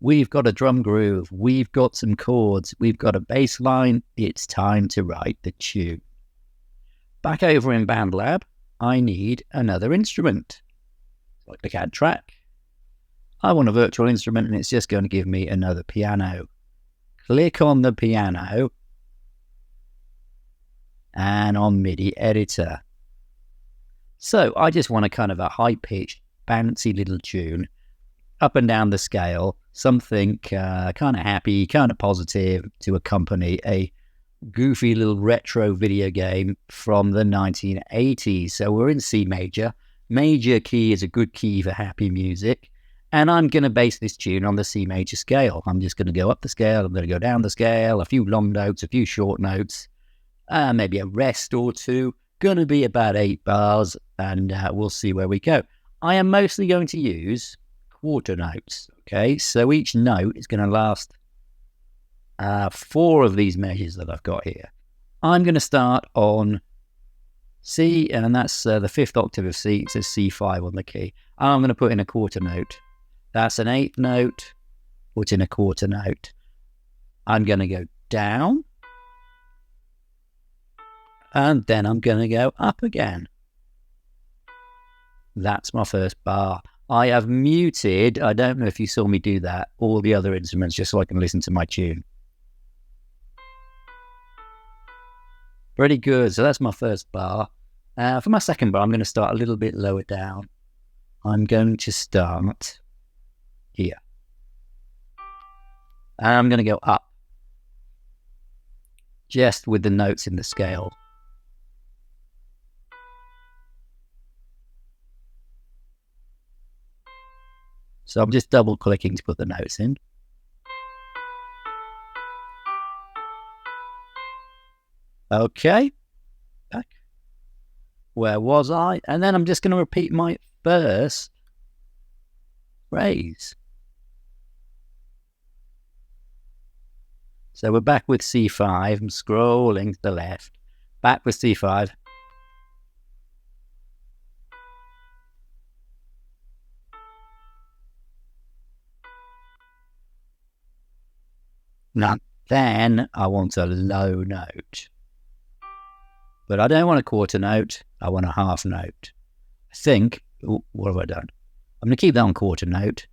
We've got a drum groove. We've got some chords. We've got a bass line. It's time to write the tune. Back over in BandLab, I need another instrument. So I click Add Track. I want a virtual instrument, and it's just going to give me another piano. Click on the piano and on MIDI editor. So I just want a kind of a high-pitched, bouncy little tune, up and down the scale, something kind of happy, kind of positive to accompany a goofy little retro video game from the 1980s. So we're in C major. Major key is a good key for happy music. And I'm going to base this tune on the C major scale. I'm just going to go up the scale. I'm going to go down the scale, a few long notes, a few short notes, maybe a rest or two. Going to be about 8 bars, and we'll see where we go. I am mostly going to use quarter notes. Okay, so each note is going to last 4 of these measures that I've got here. I'm going to start on C, and that's the 5th octave of C. It says C5 on the key. I'm going to put in a quarter note. That's an 8th note. Put in a quarter note. I'm going to go down, and then I'm going to go up again. That's my first bar. I have muted, I don't know if you saw me do that, all the other instruments just so I can listen to my tune. Pretty good. So that's my first bar. For my second bar, I'm going to start a little bit lower down. I'm going to start here. And I'm going to go up, just with the notes in the scale. So I'm just double clicking to put the notes in. Okay. Back. Where was I? And then I'm just going to repeat my first phrase. So we're back with C5. I'm scrolling to the left. Back with C5. Now, then I want a low note. But I don't want a quarter note. I want a half note. I think, what have I done? I'm going to keep that on quarter note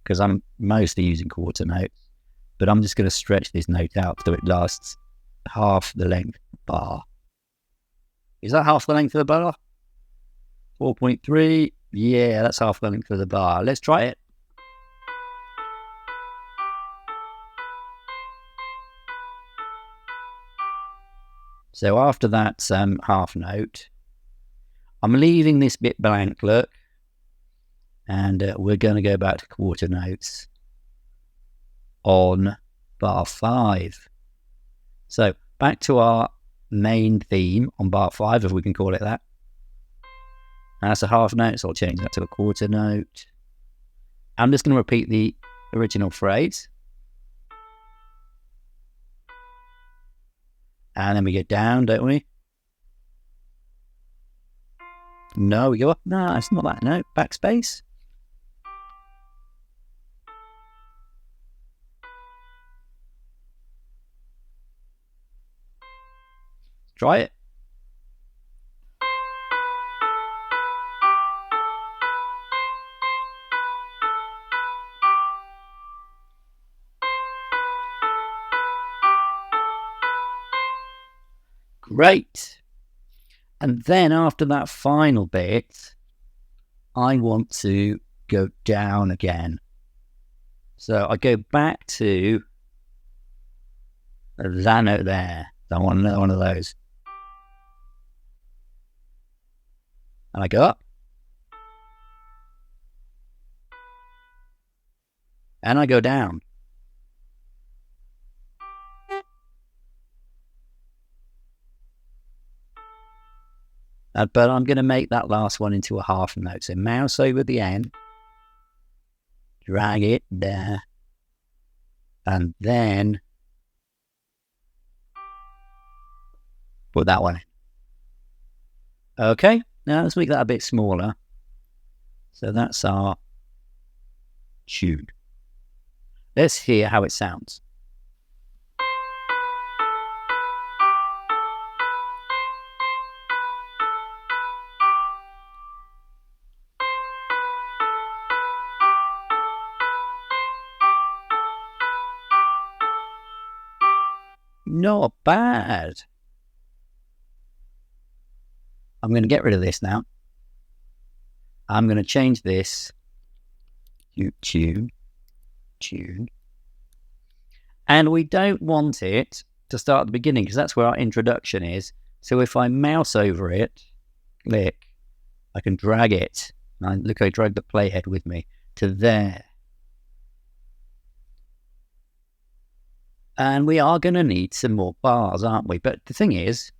because I'm mostly using quarter notes. But I'm just going to stretch this note out so it lasts half the length of the bar. Is that half the length of the bar? 4.3. Yeah, that's half the length of the bar. Let's try it. So after that half note, I'm leaving this bit blank, look, and we're going to go back to quarter notes on bar 5. So back to our main theme on bar 5, if we can call it that. And that's a half note, so I'll change that to a quarter note. I'm just going to repeat the original phrase. And then we get down, don't we? No, we go up. No, it's not that note. Backspace. Try it. Great. And then after that final bit, I want to go down again. So I go back to that note there. I want another one of those. And I go up. And I go down. But I'm going to make that last one into a half note. So mouse over the end, drag it there, and then put that one in. Okay, now let's make that a bit smaller. So that's our tune. Let's hear how it sounds. Not bad. I'm going to get rid of this now. I'm going to change this to tune. And we don't want it to start at the beginning because that's where our introduction is. So if I mouse over it, click, I can drag it. And look, I drag the playhead with me to there. And we are going to need some more bars, aren't we? But the thing is,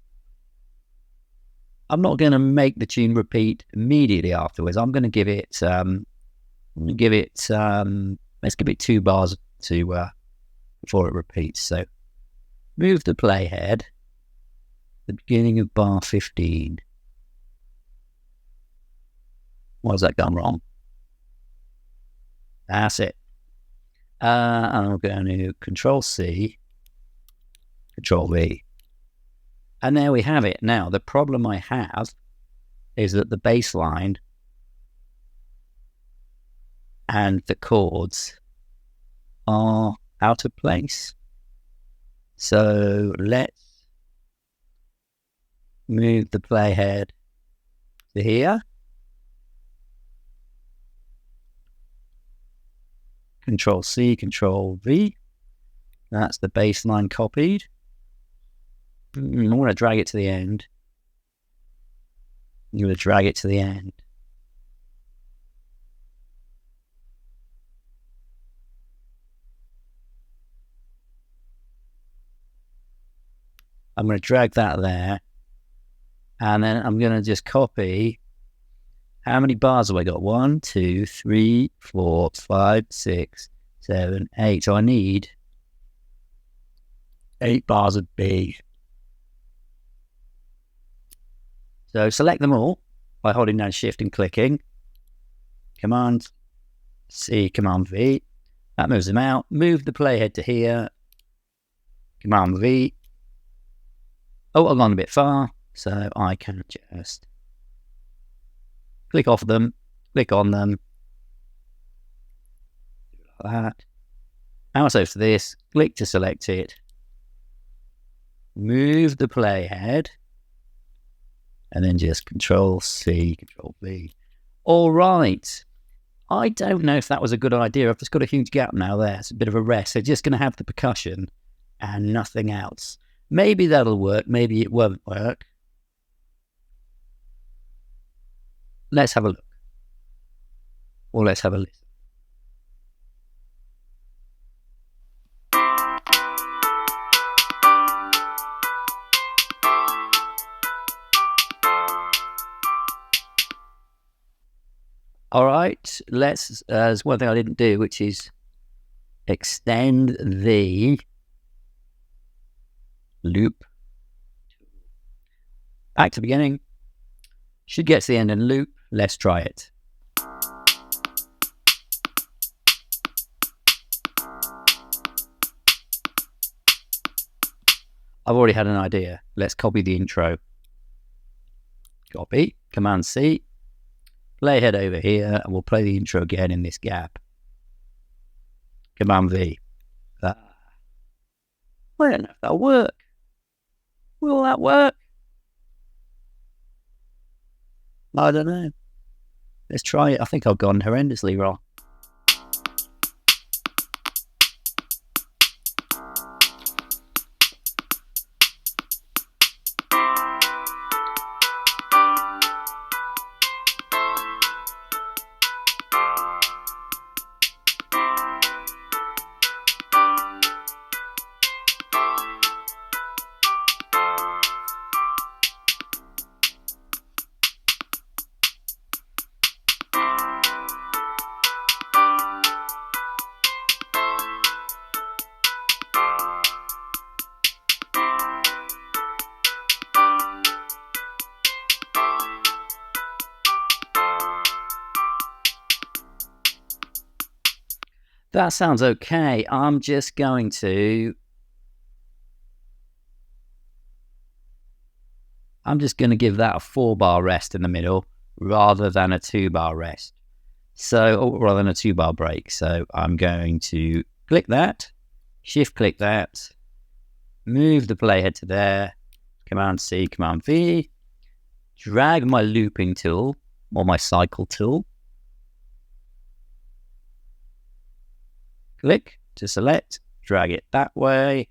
I'm not going to make the tune repeat immediately afterwards. I'm going to give it, let's give it 2 bars to before it repeats. So move the playhead to the beginning of bar 15. Why has that gone wrong? That's it. And I'm going to Control C, Control V. And there we have it. Now, the problem I have is that the bass line and the chords are out of place. So let's move the playhead to here. Control C, Control V. That's the bass line copied. I'm going to drag it to the end. I'm going to drag it to the end. I'm going to drag that there. And then I'm going to just copy. How many bars have I got? 1, 2, 3, 4, 5, 6, 7, 8. So I need 8 bars of B. So select them all by holding down Shift and clicking. Command C, Command V. That moves them out. Move the playhead to here. Command V. Oh, I've gone a bit far, so I can just click off them, click on them, like that. Mouse over to this, click to select it, move the playhead, and then just Control C, Control V. All right. I don't know if that was a good idea. I've just got a huge gap now there. It's a bit of a rest. So just going to have the percussion and nothing else. Maybe that'll work. Maybe it won't work. Let's have a look. Or let's have a listen. All right, there's one thing I didn't do, which is extend the loop. Back to the beginning. Should get to the end and loop. Let's try it. I've already had an idea. Let's copy the intro. Copy, Command C. Playhead over here, and we'll play the intro again in this gap. Command V. I don't know if that'll work. Will that work? I don't know. Let's try it. I think I've gone horrendously wrong. That sounds okay. I'm just going to give that a 4-bar rest in the middle rather than a 2-bar rest. So, or rather than a 2-bar break. So I'm going to click that, shift click that, move the playhead to there, Command C, Command V, drag my looping tool or my cycle tool, click to select, drag it that way.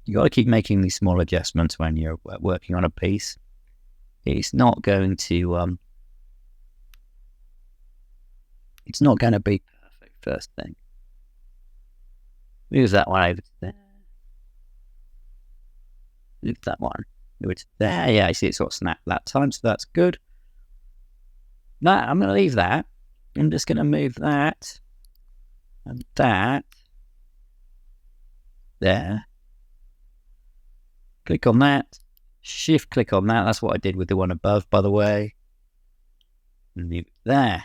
You got to keep making these small adjustments when you're working on a piece. It's not going to be perfect first thing. Move that one over to there. Move that one over to there. Yeah, I see it sort of snapped that time, so that's good. Now I'm going to leave that. I'm just going to move that and that there. Click on that. Shift click on that. That's what I did with the one above, by the way. Move it there.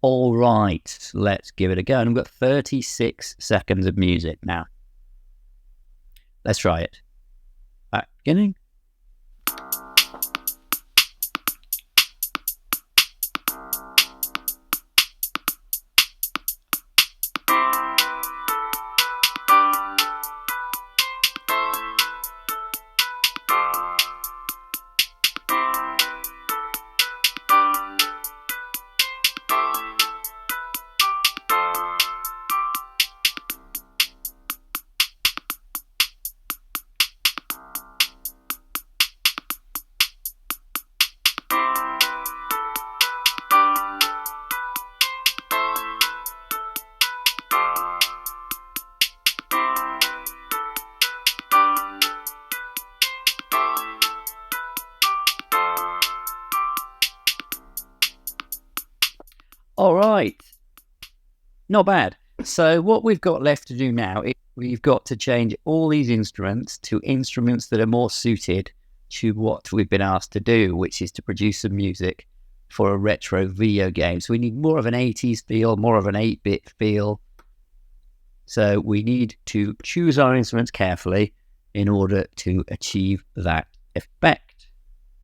All right, let's give it a go. And we've got 36 seconds of music now. Let's try it. Back beginning. All right, not bad. So what we've got left to do now is we've got to change all these instruments to instruments that are more suited to what we've been asked to do, which is to produce some music for a retro video game. So we need more of an 80s feel, more of an 8-bit feel. So we need to choose our instruments carefully in order to achieve that effect.